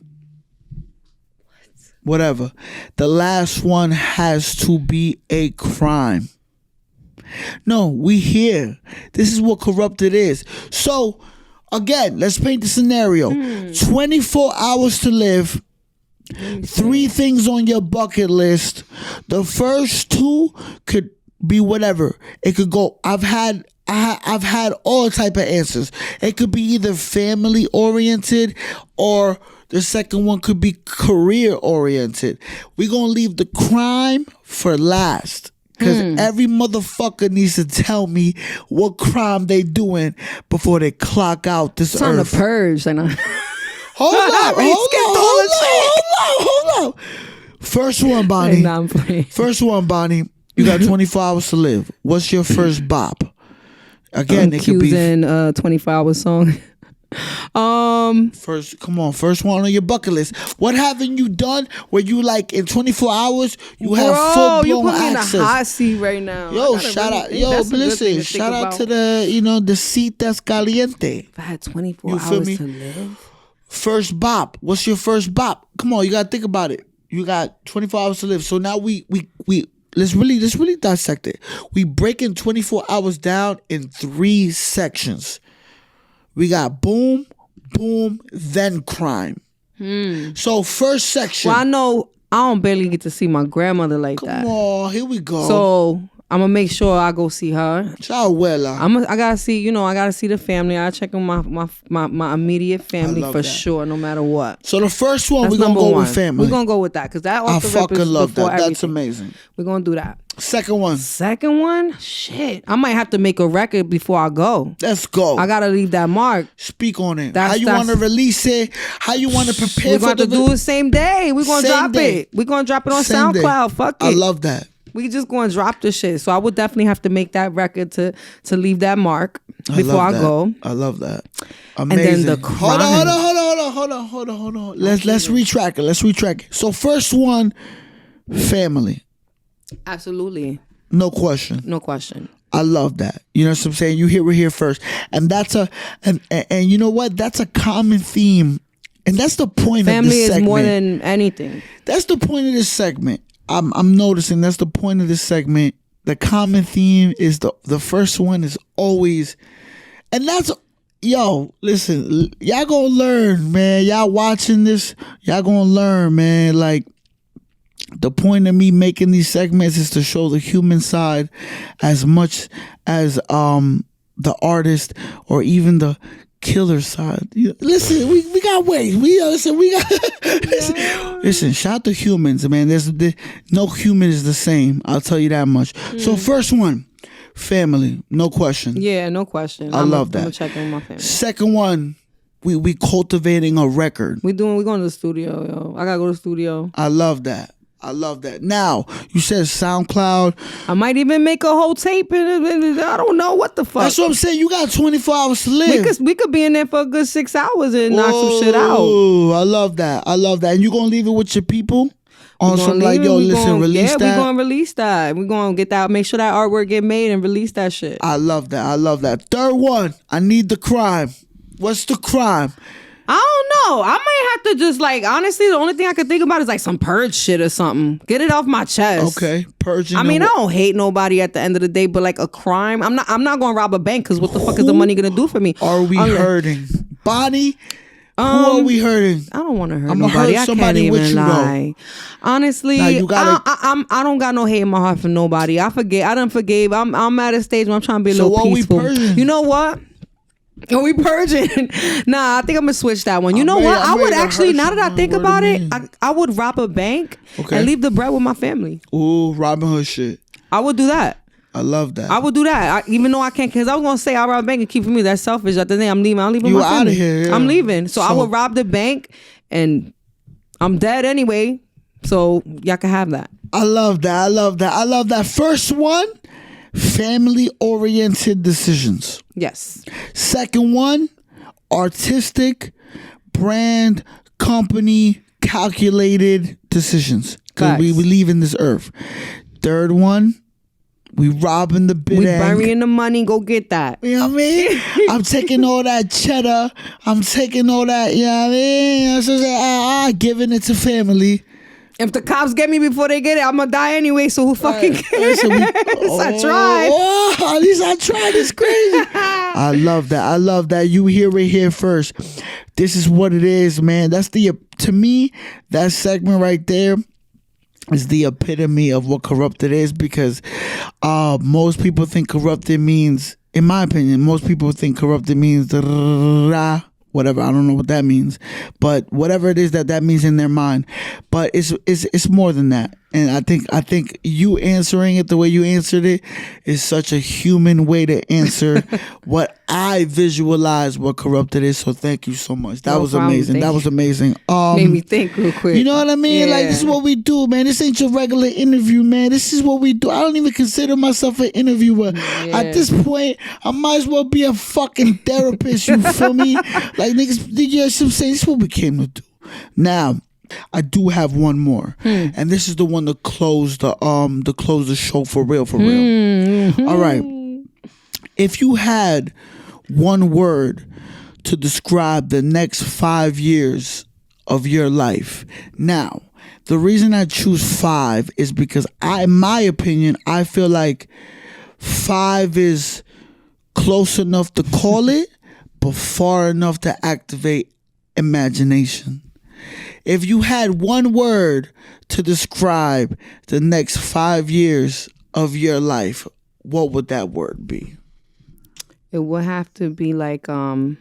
whatever. The last one has to be a crime. No, we here. This is what corrupted is. So, again, let's paint the scenario. 24 hours to live. 3 things on your bucket list. The first 2 could be whatever. It could go. I've had all type of answers. It could be either family oriented or the second one could be career oriented. We're gonna leave the crime for last. Because every motherfucker needs to tell me what crime they doing before they clock out this it's earth. It's on the purge. Hold up. First one, Bonnie. I'm playing. First one, Bonnie. You got 24 hours to live. What's your first bop? Again, it could be in 24 hour song. First one on your bucket list. What haven't you done where you like in 24 hours you have full blown access? You put me in a hot seat right now. Yo, shout out. Yo, listen, shout out to the the seat that's caliente. If I had 24 hours to live. First bop. What's your first bop? Come on, you gotta think about it. You got 24 hours to live. So now we let's really dissect it. We breaking 24 hours down in 3 sections. We got boom, boom, then crime. So first section. Well, I know I don't barely get to see my grandmother like that. Come on, here we go. So I'm gonna make sure I go see her. Abuela. I gotta see, I gotta see the family. I check on my immediate family for sure, no matter what. So the first one, we're gonna go with family. We're gonna go with that because that off I the fucking rip is love that. everything. That's amazing. We're gonna do that. Second one, shit. I might have to make a record before I go. Let's go. I gotta leave that mark. Speak on it. How you want to release it? How you want to prepare for the? We're gonna do it same day. We're gonna drop it. We're gonna drop it on SoundCloud. Fuck it. I love that. We just gonna drop the shit. So I would definitely have to make that record to leave that mark before I go. I love that. Amazing. And then the crime. Hold on. Let's retrack it. So first one, family. Absolutely. No question. No question. I love that. You know what I'm saying? You hear it here first. And that's and you know what? That's a common theme. And that's the point of this segment. Family is more than anything. That's the point of this segment. I'm noticing that's the point of this segment. The common theme is the first one is always, and that's, yo, listen, y'all gonna learn, man. Y'all watching this, y'all gonna learn, man. Like, the point of me making these segments is to show the human side as much as the artist or even the killer side. Listen, we got ways. Listen, shout out to humans, man. No human is the same. I'll tell you that much. So first one, family, no question. Yeah, no question. I love that. I'm gonna check in with my family. Second one, we cultivating a record. We going to the studio, yo. I gotta go to the studio. I love that. Now, you said SoundCloud. I might even make a whole tape. And I don't know what the fuck. That's what I'm saying. You got 24 hours to live. We could be in there for a good 6 hours and knock some shit out. Oh, I love that. And you gonna leave it with your people? On some like, yo, listen, release that? Yeah, we gonna release that. We gonna get that, make sure that artwork get made and release that shit. I love that. Third one, I need the crime. What's the crime? I don't know. I might have to just like, honestly, the only thing I could think about is like some purge shit or something. Get it off my chest. Okay, purging. I mean, I don't hate nobody at the end of the day, but like a crime, I'm not gonna rob a bank because what the fuck is the money gonna do for me? Are we hurting? Bonnie? Who are we hurting? I don't want to hurt nobody. I can't even lie. Honestly, I don't got no hate in my heart for nobody. I done forgave. I'm at a stage where I'm trying to be a little peaceful. We purging? You know what? Are we purging? Nah, I think I'm gonna switch that one. You know what? I would actually, now that I think about it, I would rob a bank and leave the bread with my family. Ooh, Robin Hood shit. I would do that. I love that. I would do that, even though I can't, because I was gonna say I'll rob a bank and keep for me. That's selfish. At the end, I'm leaving. I'm leaving. You my family. out of here? Yeah. I'm leaving. So I would rob the bank, and I'm dead anyway. So y'all can have that. I love that. First one, family-oriented decisions. Yes. Second one, artistic, brand, company, calculated decisions. Because we leaving this earth. Third one, we robbing the bid. We burying the money, go get that. You know what I mean? I'm taking all that cheddar. I'm taking all that, you know what I mean? I'm giving it to family. If the cops get me before they get it, I'm gonna die anyway, so who fucking cares? I tried. Oh, at least I tried. It's crazy. I love that. You hear it here first. This is what it is, man. To me, that segment right there is the epitome of what corrupted is, because most people think corrupted means, in my opinion, whatever, I don't know what that means, but whatever it is that means in their mind, but it's more than that. And I think you answering it the way you answered it is such a human way to answer what I visualize what corrupted is. So thank you so much. That was amazing. That was amazing. Made me think real quick. You know what I mean? Yeah. Like, this is what we do, man. This ain't your regular interview, man. This is what we do. I don't even consider myself an interviewer. Yeah. At this point, I might as well be a fucking therapist. You feel me? Like, niggas, you know what I'm saying? This is what we came to do. Now, I do have one more, and this is the one to close the show for real. Mm-hmm. All right. If you had one word to describe the next 5 years of your life, now the reason I choose 5 is because in my opinion, I feel like 5 is close enough to call it, but far enough to activate imagination. If you had one word to describe the next 5 years of your life, what would that word be? It would have to be like generational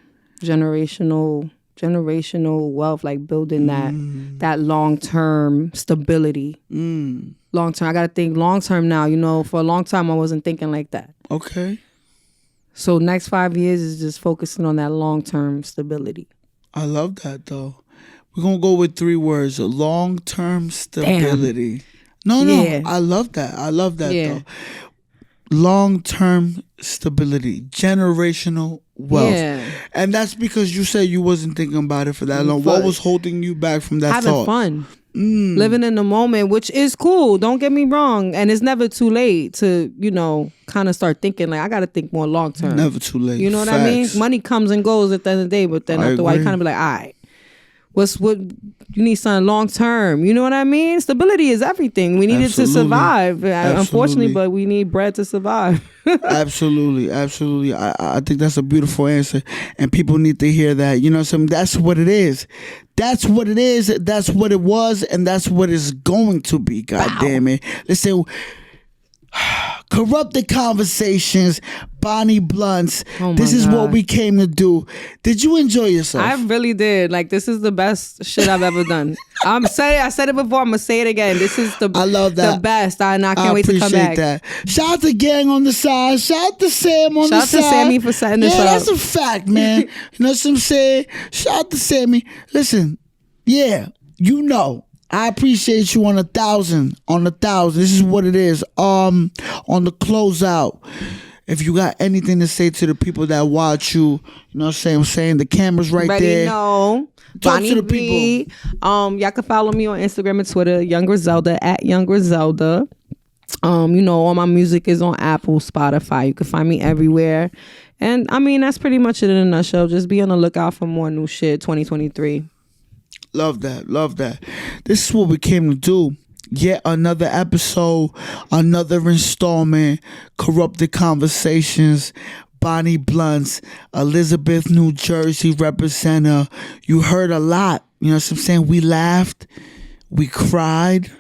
wealth, like building that long-term stability. Long-term. I got to think long-term now. You know, for a long time, I wasn't thinking like that. Okay. So next 5 years is just focusing on that long-term stability. I love that, though. We're going to go with 3 words. Long-term stability. Damn. No. Yeah. I love that, though. Long-term stability. Generational wealth. Yeah. And that's because you said you wasn't thinking about it for that long. What was holding you back from that thought? Having fun. living in the moment, which is cool. Don't get me wrong. And it's never too late to, kind of start thinking like, I got to think more long term. Never too late. You know what I mean? Money comes and goes at the end of the day, but then after a while, you kind of be like, all right. What you need something long term, you know what I mean? Stability is everything. We need it to survive. Unfortunately, but we need bread to survive. Absolutely. I think that's a beautiful answer, and people need to hear that. You know, that's what it is. That's what it is. That's what it was, and that's what it's going to be. God damn it! Listen. Corrupted Conversations, Bonnie Blunts. This is what we came to do. Did you enjoy yourself? I really did. Like, this is the best shit I've ever done. I said it before. I'm gonna say it again. This is I love that. The best. I can't wait to come back. That. Shout out to Gang on the side. Shout out to Sam on the side. Shout out to Sammy for setting this up. Yeah, that's a fact, man. You know what I'm saying? Shout out to Sammy. Listen, I appreciate you on 1,000. This is what it is. On the closeout, if you got anything to say to the people that watch you, you know what I'm saying? The camera's right there. Talk Bonnie to the B. people. Y'all can follow me on Instagram and Twitter, Young Griselda, at Young Griselda. All my music is on Apple, Spotify. You can find me everywhere. And I mean, that's pretty much it in a nutshell. Just be on the lookout for more new shit 2023. Love that. This is what we came to do. Yet another episode, another installment, Corrupted Conversations, Bonnie Blunts, Elizabeth, New Jersey representative. You heard a lot. You know what I'm saying? We laughed. We cried.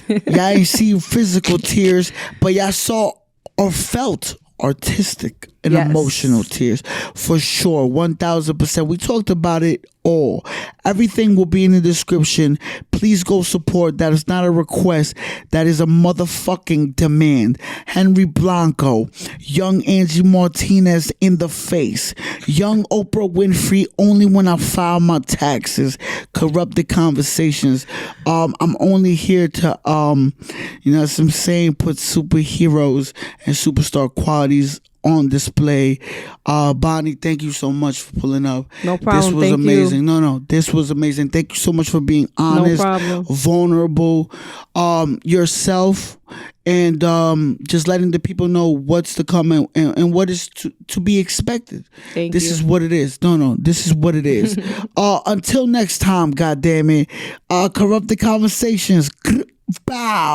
Y'all ain't see physical tears, but y'all saw or felt artistic and emotional tears. For sure. 1,000%. We talked about it all. Everything will be in the description. Please go support. That is not a request. That is a motherfucking demand. Henry Blanco, young Angie Martinez in the face, young Oprah Winfrey only when I file my taxes, Corrupted Conversations. I'm only here to you know what I'm saying, put superheroes and superstar qualities on display. Bonnie, thank you so much for pulling up. No problem. This was amazing. No, this was amazing. Thank you so much for being honest, vulnerable, yourself, and just letting the people know what's to come and what is to be expected. This is what it is. No, this is what it is. Until next time, goddamn it. Corrupted Conversations. Bow.